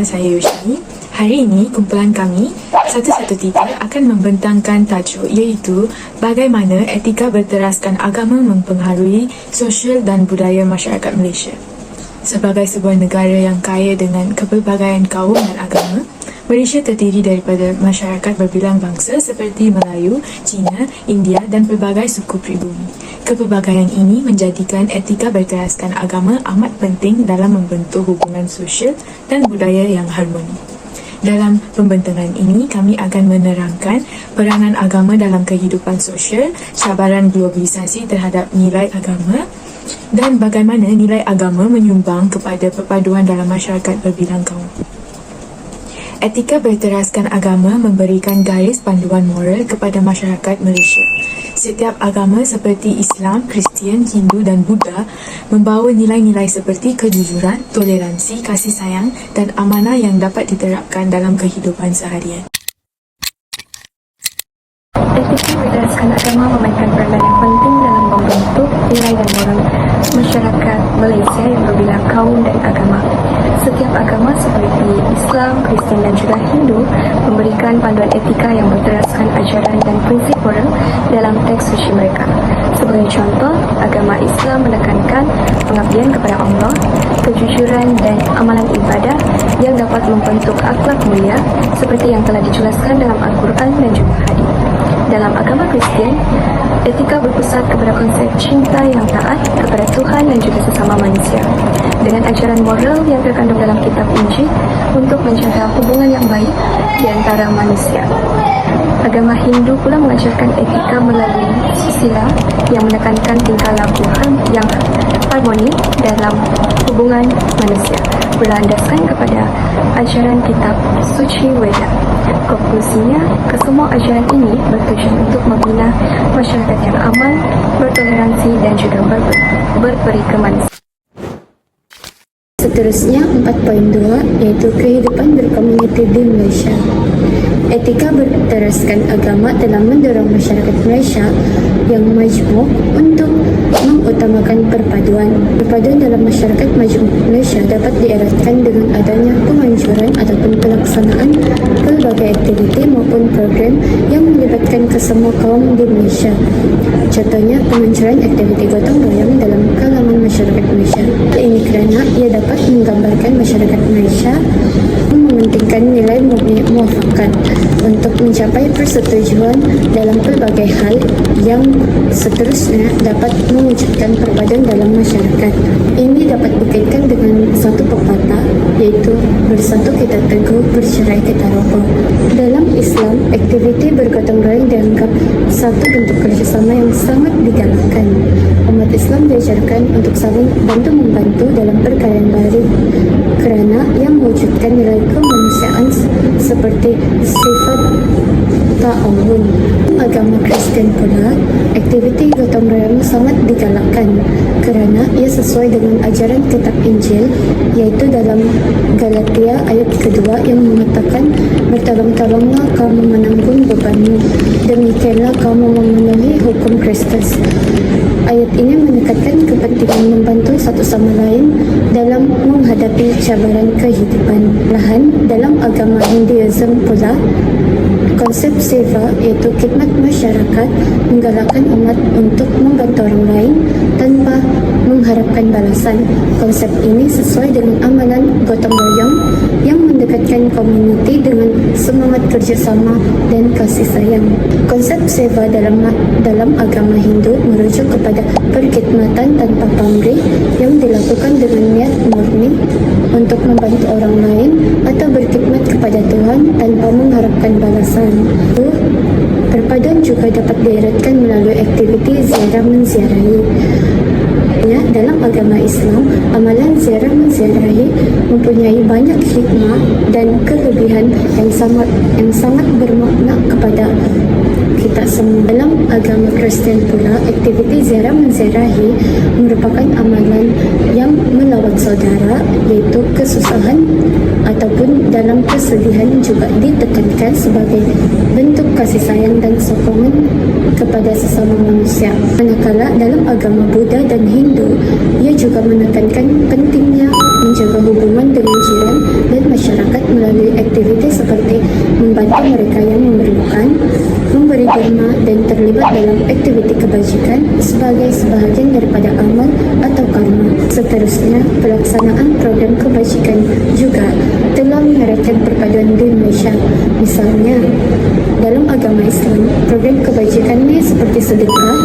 saya Yoshini. Hari ini, kumpulan kami 113 akan membentangkan tajuk iaitu bagaimana etika berteraskan agama mempengaruhi sosial dan budaya masyarakat Malaysia. Sebagai sebuah negara yang kaya dengan kepelbagaian kaum dan agama, Malaysia terdiri daripada masyarakat berbilang bangsa seperti Melayu, Cina, India dan pelbagai suku pribumi. Kepelbagaian ini menjadikan etika berteraskan agama amat penting dalam membentuk hubungan sosial dan budaya yang harmoni. Dalam pembentangan ini, kami akan menerangkan peranan agama dalam kehidupan sosial, cabaran globalisasi terhadap nilai agama dan bagaimana nilai agama menyumbang kepada perpaduan dalam masyarakat berbilang kaum. Etika berteraskan agama memberikan garis panduan moral kepada masyarakat Malaysia. Setiap agama seperti Islam, Kristian, Hindu dan Buddha membawa nilai-nilai seperti kejujuran, toleransi, kasih sayang dan amanah yang dapat diterapkan dalam kehidupan seharian. Etika berteraskan agama memainkan peranan yang penting dalam membentuk nilai dan moral masyarakat Malaysia yang berbilang kaum dan agama. Setiap agama seperti Islam, Kristian dan juga Hindu memberikan panduan etika yang berteraskan ajaran dan prinsip moral dalam teks suci mereka. Sebagai contoh, agama Islam menekankan pengabdian kepada Allah, kejujuran dan amalan ibadah yang dapat membentuk akhlak mulia seperti yang telah dijelaskan dalam Al-Quran dan juga hadis. Dalam agama Kristian, etika berpusat kepada konsep cinta yang taat kepada Tuhan dan juga sesama manusia, dengan ajaran moral yang terkandung dalam kitab Injil untuk menjaga hubungan yang baik di antara manusia. Agama Hindu pula mengajarkan etika melalui susila yang menekankan tingkah laku yang harmoni dalam hubungan manusia, berlandaskan kepada ajaran kitab suci Weda. Konklusinya, kesemua ajaran ini bertujuan untuk membina masyarakat yang aman, bertoleransi dan juga berperi kemanusiaan. Seterusnya 4.2 iaitu kehidupan berkomuniti di Malaysia. Etika berteraskan agama telah mendorong masyarakat Malaysia yang majmuk untuk mengutamakan perpaduan. Perpaduan dalam masyarakat majmuk Malaysia dapat dieratkan dengan adanya penganjuran ataupun pelaksanaan pelbagai aktiviti maupun program yang melibatkan kesemua kaum di Malaysia. Contohnya, penganjuran aktiviti gotong royong dalam kalangan masyarakat Malaysia. Ini kerana ia dapat menggambarkan masyarakat Malaysia mementingkan nilai muafakat untuk mencapai persetujuan dalam pelbagai hal yang seterusnya dapat mewujudkan perpaduan dalam masyarakat. Ini dapat dikaitkan dengan satu pepatah, iaitu bersatu kita teguh, bercerai kita roboh. Dalam Islam, aktiviti bergotong royong dianggap satu bentuk kerjasama yang sangat digalakkan. Umat Islam diajarkan untuk saling bantu-membantu dalam perkara yang baik kerana ia mewujudkan nilai kemanusiaan seperti sifat ta'awun. Agama Kristian pula, aktiviti gotong royong sangat digalakkan kerana ia sesuai dengan ajaran kitab Injil, iaitu dalam Galatia ayat kedua yang mengatakan, bertolong-tolonglah kamu menanggung bebanmu, demikianlah kamu memenuhi hukum Kristus. Ayat ini menekankan kepentingan membantu satu sama lain dalam menghadapi cabaran kehidupan. Lahan dalam agama Hinduism pula, konsep seva iaitu khidmat masyarakat menggalakkan umat untuk membantu orang lain tanpa mengharapkan balasan. Konsep ini sesuai dengan amalan gotong royong yang mendekatkan komuniti dengan semangat kerjasama dan kasih sayang. Konsep seva dalam agama Hindu merujuk kepada perkhidmatan tanpa pamrih yang dilakukan dengan niat murni untuk membantu orang lain atau berkhidmat kepada Tuhan tanpa mengharapkan balasan. Perpaduan juga dapat dieratkan melalui aktiviti ziarah menziarahi. Dalam agama Islam, amalan ziarah menziarahi mempunyai banyak hikmah dan kelebihan yang sangat bermakna kepada kita semua. Dalam agama Kristian pula, aktiviti ziarah menziarahi merupakan amalan yang melawat saudara, iaitu kesusahan ataupun dalam kesedihan juga ditekankan sebagai bentuk kasih sayang dan sokongan kepada sesama manusia. Manakala dalam agama Buddha dan Hindu, Hindu, ia juga menekankan pentingnya menjaga hubungan dengan jiran dan masyarakat melalui aktivitas seperti membantu mereka yang memerlukan, memberi derma, dan terlibat dalam aktiviti kebajikan sebagai sebahagian daripada amal atau karma. Seterusnya, pelaksanaan program kebajikan juga telah mengeratkan perpaduan di Malaysia. Misalnya, dalam agama Islam, program kebajikannya seperti sedekah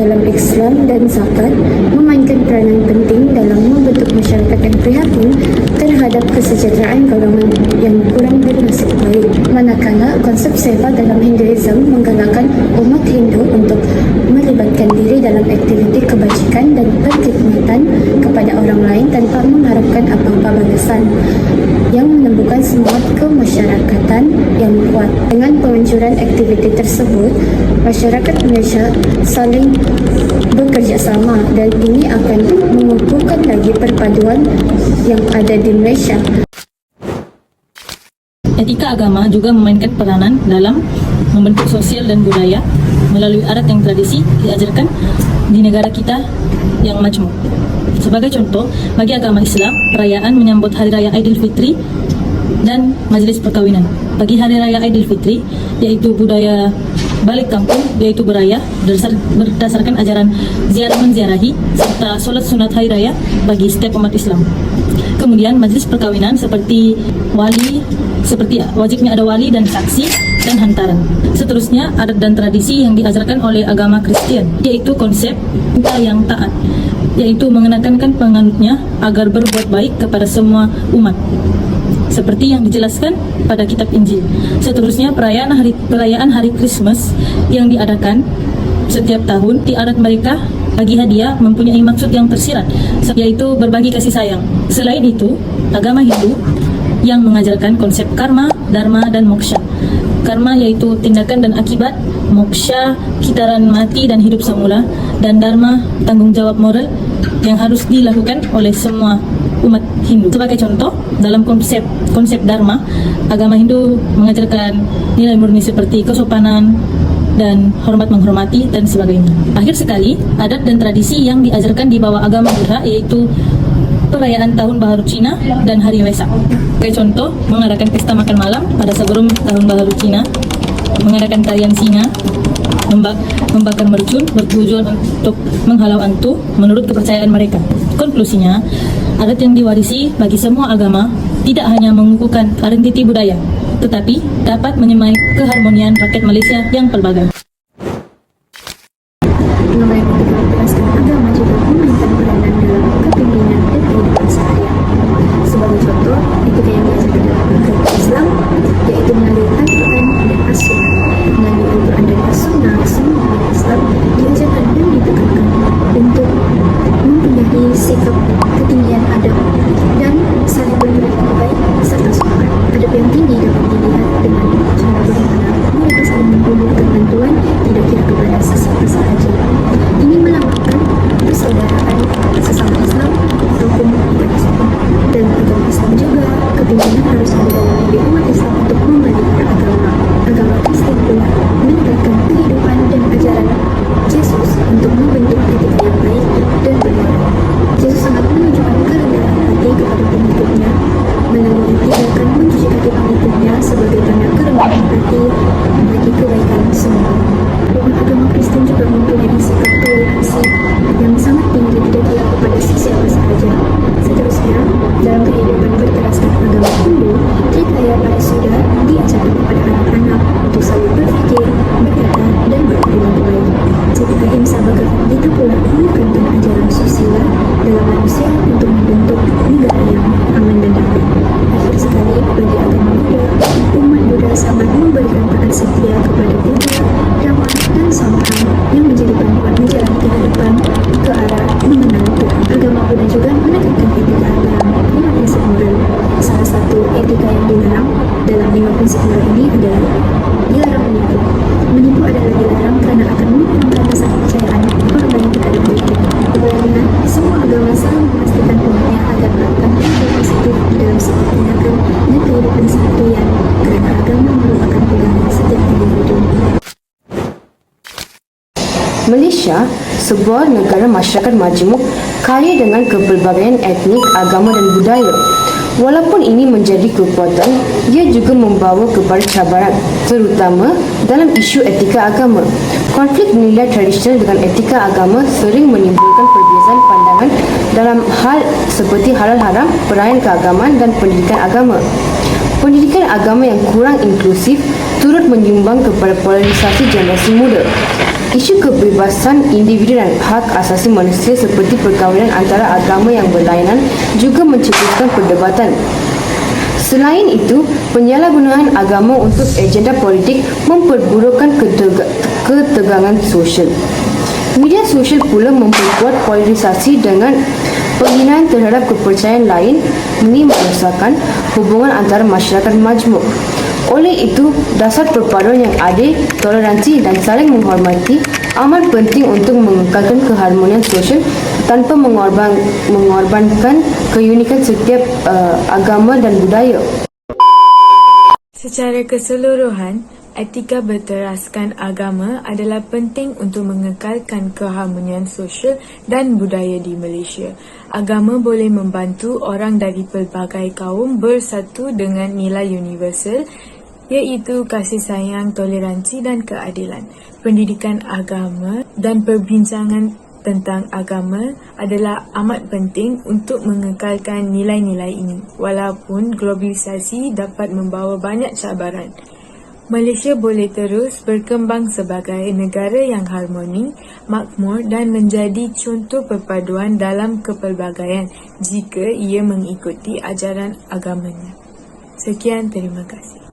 dalam Islam dan zakat memainkan peranan penting dalam membentuk masyarakat yang prihatin terhadap kesejahteraan golongan yang kurang bernasib baik. Manakala konsep seva dalam Hinduism menggalakkan umat Hindu untuk melibatkan diri dalam aktiviti kebajikan dan perkhidmatan kepada orang lain tanpa mengharapkan apa-apa balasan, yang menumbuhkan semangat kemasyarakatan yang kuat. Dengan peluncuran aktiviti tersebut, masyarakat Malaysia saling bekerja sama dan ini akan mengukuhkan lagi perpaduan yang ada di Malaysia. Etika agama juga memainkan peranan dalam membentuk sosial dan budaya melalui adat yang tradisi diajarkan di negara kita yang majmuk. Sebagai contoh, bagi agama Islam, perayaan menyambut Hari Raya Aidilfitri dan Majlis Perkawinan. Bagi Hari Raya Aidilfitri, yaitu budaya balik kampung, yaitu beraya berdasarkan ajaran ziarah menziarahi serta solat sunat Hari Raya bagi setiap umat Islam. Kemudian majlis perkawinan seperti wajibnya ada wali dan saksi dan hantaran. Seterusnya, adat dan tradisi yang diajarkan oleh agama Kristen, yaitu konsep kita yang taat, yaitu mengenakan penganutnya agar berbuat baik kepada semua umat, seperti yang dijelaskan pada kitab Injil. Seterusnya, perayaan hari Christmas yang diadakan setiap tahun, di adat mereka bagi hadiah mempunyai maksud yang tersirat, yaitu berbagi kasih sayang. Selain itu, agama Hindu yang mengajarkan konsep karma, dharma, dan moksha. Karma yaitu tindakan dan akibat, moksha kitaran mati dan hidup semula, dan dharma tanggung jawab moral yang harus dilakukan oleh semua umat Hindu. Sebagai contoh, dalam konsep dharma, agama Hindu mengajarkan nilai murni seperti kesopanan dan hormat menghormati dan sebagainya. Akhir sekali, adat dan tradisi yang diajarkan di bawah agama Buddha yaitu perayaan Tahun Baharu Cina dan Hari Wesak. Sebagai contoh, mengadakan pesta makan malam pada sebelum Tahun Baharu Cina, mengadakan tarian singa, membakar mercun bertujuan untuk menghalau hantu menurut kepercayaan mereka. Konklusinya, adat yang diwarisi bagi semua agama tidak hanya mengukuhkan identiti budaya, tetapi dapat menyemai keharmonian rakyat Malaysia yang pelbagai. Mengenai keterlibatan agama juga memainkan peranan dalam kepemimpinan dan kehidupan seharian. Sebagai contoh, etika yang diajarkan dalam agama Islam yaitu melalui Al-Quran dan As-Sunnah. Melalui Al-Quran dan As-Sunnah, semua umat Islam diajarkan dan ditekankan untuk mempunyai sikap ketinggian adab dan saling berbuat baik serta sopan. Adab yang tinggi dapat dilihat dengan cara bagaimana mereka saling memberikan bantuan tidak kira kepada sesama sahaja. Ini melambangkan persaudaraan sesama Islam maupun umat Islam. Dan agama Islam juga kepimpinan harus ada dalam diri umat Islam untuk membalikkan agama. Agama Kristen pula menerapkan kehidupan dan ajaran Yesus untuk membentuk etika yang baik dan benar. Yesus sangat menunjukkan kerendahan hati kepada pengikutnya melalui tindakan mencuci kaki pengikutnya sebagai tanda kerendahan hati bagi kebaikan semua. Umat agama Kristen juga mempunyai sikap toleransi yang sangat tinggi tidak kira kepada siapa sahaja. Seterusnya, dalam kehidupan berteraskan agama Hindu, kita pada sudah diajarkan kepada anak-anak untuk saling berpikir, berkata, dan berperilaku baik. Jadi ahimsa bhagavad itu pula menekankan ajaran susila dalam manusia untuk membentuk negara yang aman dan damai. Akhir sekali, bagi agama Buddha, umat Buddha sangat memberikan taat setia kepada Buddha, Dhamma, dan Sangha yang menjadi panduan menjalani kehidupan ke arah mengenal Tuhan. Agama Buddha juga menekankan etika dalam 5 prinsip moral. Salah satu etika yang dilarang dalam 5 prinsip moral ini adalah dilarang menipu. Menipu adalah dilarang karena akan menurunkan rasa kepercayaan orang lain terhadap diri. Sebenarnya, semua agama selalu memastikan umatnya agar melakukan hal positif dalam setiap tindakan dan kehidupan seharian, karena agama merupakan pegangan setiap individu. Malaysia, sebuah negara masyarakat majmuk kaya dengan kepelbagaian etnik, agama dan budaya. Walaupun ini menjadi kekuatan, ia juga membawa kepada cabaran, terutama dalam isu etika agama. Konflik nilai tradisional dengan etika agama sering menimbulkan perbezaan pandangan dalam hal seperti halal haram, perayaan keagamaan dan pendidikan agama. Pendidikan agama yang kurang inklusif turut menyumbang kepada polarisasi generasi muda. Isu kebebasan individu dan hak asasi manusia seperti perkahwinan antara agama yang berlainan juga mencetuskan perdebatan. Selain itu, penyalahgunaan agama untuk agenda politik memperburukkan ketegangan sosial. Media sosial pula memperkuat polarisasi dengan penghinaan terhadap kepercayaan lain, ini merosakkan hubungan antara masyarakat majmuk. Oleh itu, dasar perpaduan yang adil, toleransi dan saling menghormati amat penting untuk mengekalkan keharmonian sosial tanpa mengorbankan keunikan setiap agama dan budaya. Secara keseluruhan, etika berteraskan agama adalah penting untuk mengekalkan keharmonian sosial dan budaya di Malaysia. Agama boleh membantu orang dari pelbagai kaum bersatu dengan nilai universal, iaitu kasih sayang, toleransi dan keadilan. Pendidikan agama dan perbincangan tentang agama adalah amat penting untuk mengekalkan nilai-nilai ini, walaupun globalisasi dapat membawa banyak cabaran. Malaysia boleh terus berkembang sebagai negara yang harmoni, makmur dan menjadi contoh perpaduan dalam kepelbagaian jika ia mengikuti ajaran agamanya. Sekian, terima kasih.